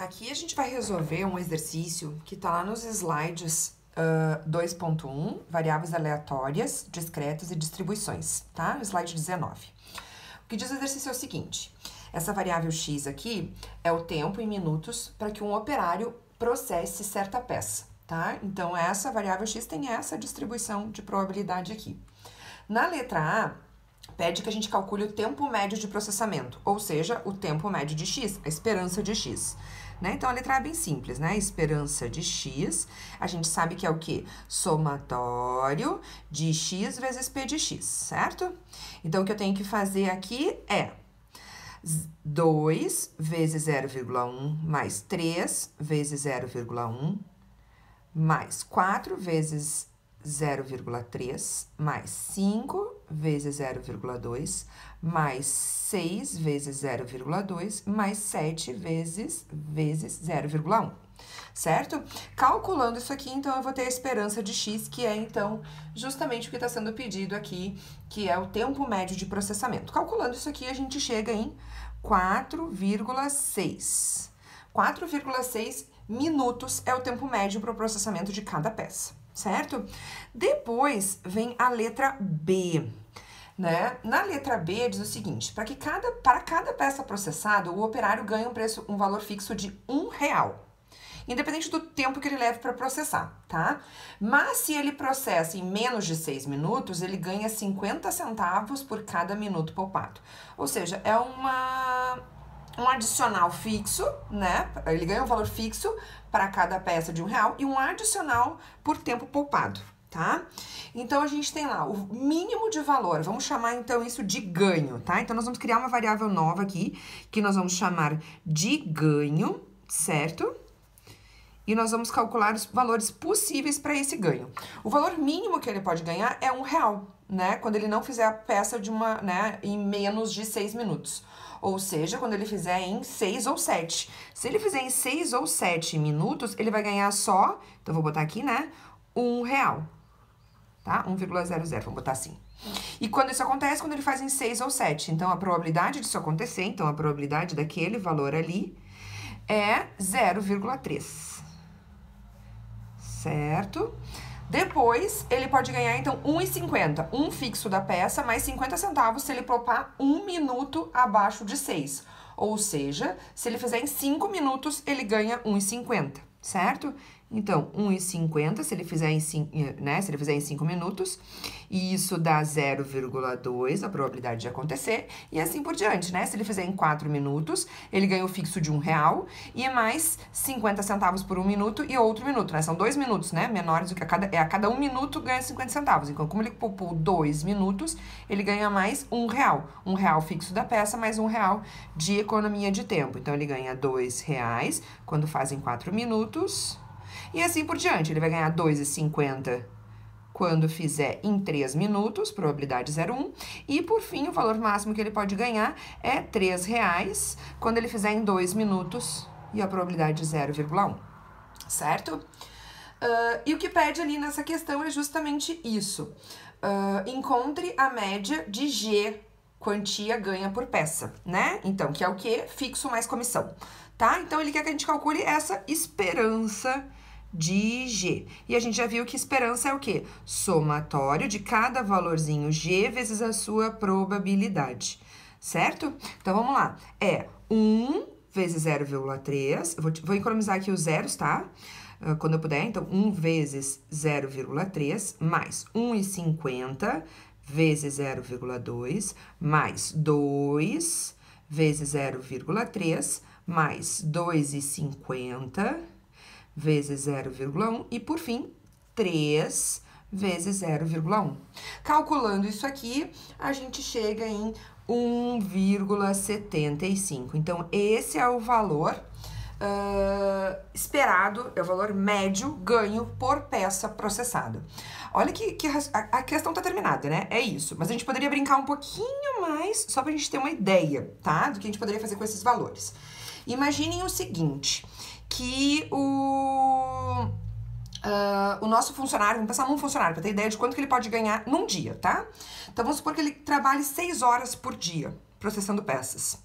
Aqui a gente vai resolver um exercício que está lá nos slides 2.1, variáveis aleatórias, discretas e distribuições, tá? No slide 19. O que diz o exercício é o seguinte: essa variável x aqui é o tempo em minutos para que um operário processe certa peça, tá? Então, essa variável x tem essa distribuição de probabilidade aqui. Na letra A, pede que a gente calcule o tempo médio de processamento, ou seja, o tempo médio de x, a esperança de x. Né? Então, a letra A é bem simples, né? Esperança de x, a gente sabe que é o quê? Somatório de x vezes p de x, certo? Então, o que eu tenho que fazer aqui é 2 vezes 0,1 mais 3 vezes 0,1 mais 4 vezes 0,3 mais 5 vezes 0,2 mais 6 vezes 0,2 mais 7 vezes 0,1, certo? Calculando isso aqui, então, eu vou ter a esperança de x, que é, então, justamente o que está sendo pedido aqui, que é o tempo médio de processamento. Calculando isso aqui, a gente chega em 4,6. 4,6 minutos é o tempo médio para o processamento de cada peça, certo? Depois vem a letra B, né? Na letra B diz o seguinte: para cada peça processada, o operário ganha um valor fixo de R$1, independente do tempo que ele leve para processar, tá? Mas se ele processa em menos de 6 minutos, ele ganha 50 centavos por cada minuto poupado. Ou seja, é um adicional fixo, né? Ele ganha um valor fixo para cada peça de R$1 e um adicional por tempo poupado, tá? Então, a gente tem lá o mínimo de valor, vamos chamar então isso de ganho, tá? Então, nós vamos criar uma variável nova aqui, que nós vamos chamar de ganho, certo? E nós vamos calcular os valores possíveis para esse ganho. O valor mínimo que ele pode ganhar é R$1, né? Quando ele não fizer a peça em menos de 6 minutos. Ou seja, quando ele fizer em 6 ou 7. Se ele fizer em 6 ou 7 minutos, ele vai ganhar só, então vou botar aqui, né? R$1, tá? 1,00, vamos botar assim. E quando isso acontece, quando ele faz em 6 ou 7. Então, a probabilidade disso acontecer, então a probabilidade daquele valor ali é 0,3. Certo? Depois, ele pode ganhar, então, 1,50. Um fixo da peça, mais 50 centavos se ele poupar 1 minuto abaixo de 6. Ou seja, se ele fizer em 5 minutos, ele ganha 1,50, certo? Então, 1,50 se ele fizer em 5 minutos, e isso dá 0,2, a probabilidade de acontecer, e assim por diante, né? Se ele fizer em 4 minutos, ele ganha o fixo de R$1 e mais 50 centavos por 1 minuto e outro minuto, né? São 2 minutos, né? Menores do que a cada 1 minuto ganha 50 centavos. Então, como ele poupou 2 minutos, ele ganha mais R$1. R$1 fixo da peça, mais R$1 de economia de tempo. Então, ele ganha R$2 quando fazem 4 minutos. E assim por diante, ele vai ganhar 2,50 quando fizer em 3 minutos, probabilidade 0,1. E, por fim, o valor máximo que ele pode ganhar é R$3 quando ele fizer em 2 minutos e a probabilidade 0,1, certo? E o que pede ali nessa questão é justamente isso. Encontre a média de G, quantia ganha por peça, né? Então, que é o quê? Fixo mais comissão, tá? Então, ele quer que a gente calcule essa esperança de G. E a gente já viu que esperança é o quê? Somatório de cada valorzinho G vezes a sua probabilidade, certo? Então, vamos lá. É 1 vezes 0,3. Vou economizar aqui os zeros, tá? Quando eu puder. Então, 1 vezes 0,3 mais 1,50 vezes 0,2 mais 2 vezes 0,3 mais 2,50 vezes 0,1 e, por fim, 3 vezes 0,1. Calculando isso aqui, a gente chega em 1,75. Então, esse é o valor esperado, é o valor médio ganho por peça processada. Olha que a questão tá terminada, né? É isso. Mas a gente poderia brincar um pouquinho mais, só pra gente ter uma ideia, tá? Do que a gente poderia fazer com esses valores. Imaginem o seguinte, que o nosso funcionário, vamos pensar num funcionário, para ter ideia de quanto que ele pode ganhar num dia, tá? Então, vamos supor que ele trabalhe 6 horas por dia processando peças.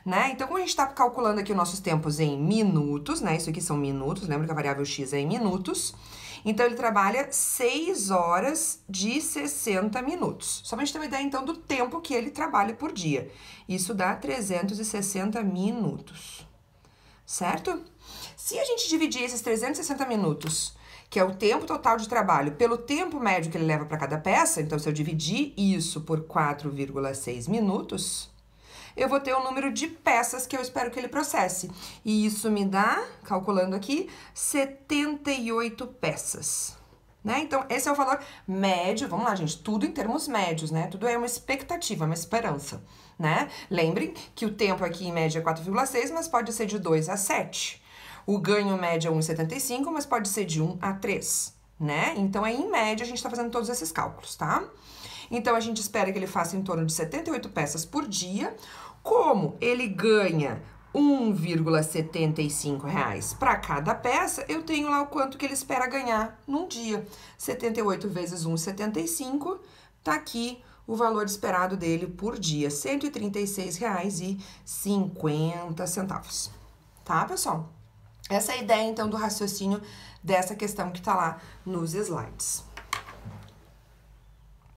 né? Então, como a gente tá calculando aqui os nossos tempos em minutos, né? Isso aqui são minutos, lembra que a variável x é em minutos. Então, ele trabalha 6 horas de 60 minutos. Só pra gente ter uma ideia, então, do tempo que ele trabalha por dia. Isso dá 360 minutos, certo? Se a gente dividir esses 360 minutos, que é o tempo total de trabalho, pelo tempo médio que ele leva para cada peça, então, se eu dividir isso por 4,6 minutos, eu vou ter o número de peças que eu espero que ele processe. E isso me dá, calculando aqui, 78 peças, né? Então, esse é o valor médio, vamos lá, gente, tudo em termos médios, né? Tudo é uma expectativa, uma esperança, né? Lembrem que o tempo aqui, em média, é 4,6, mas pode ser de 2 a 7. O ganho médio é 1,75, mas pode ser de 1 a 3, né? Então, em média, a gente tá fazendo todos esses cálculos, tá? Então, a gente espera que ele faça em torno de 78 peças por dia. Como ele ganha R$ 1,75 para cada peça, eu tenho lá o quanto que ele espera ganhar num dia. 78 vezes 1,75, tá aqui o valor esperado dele por dia, R$ 136,50, tá, pessoal? Essa é a ideia, então, do raciocínio dessa questão que tá lá nos slides.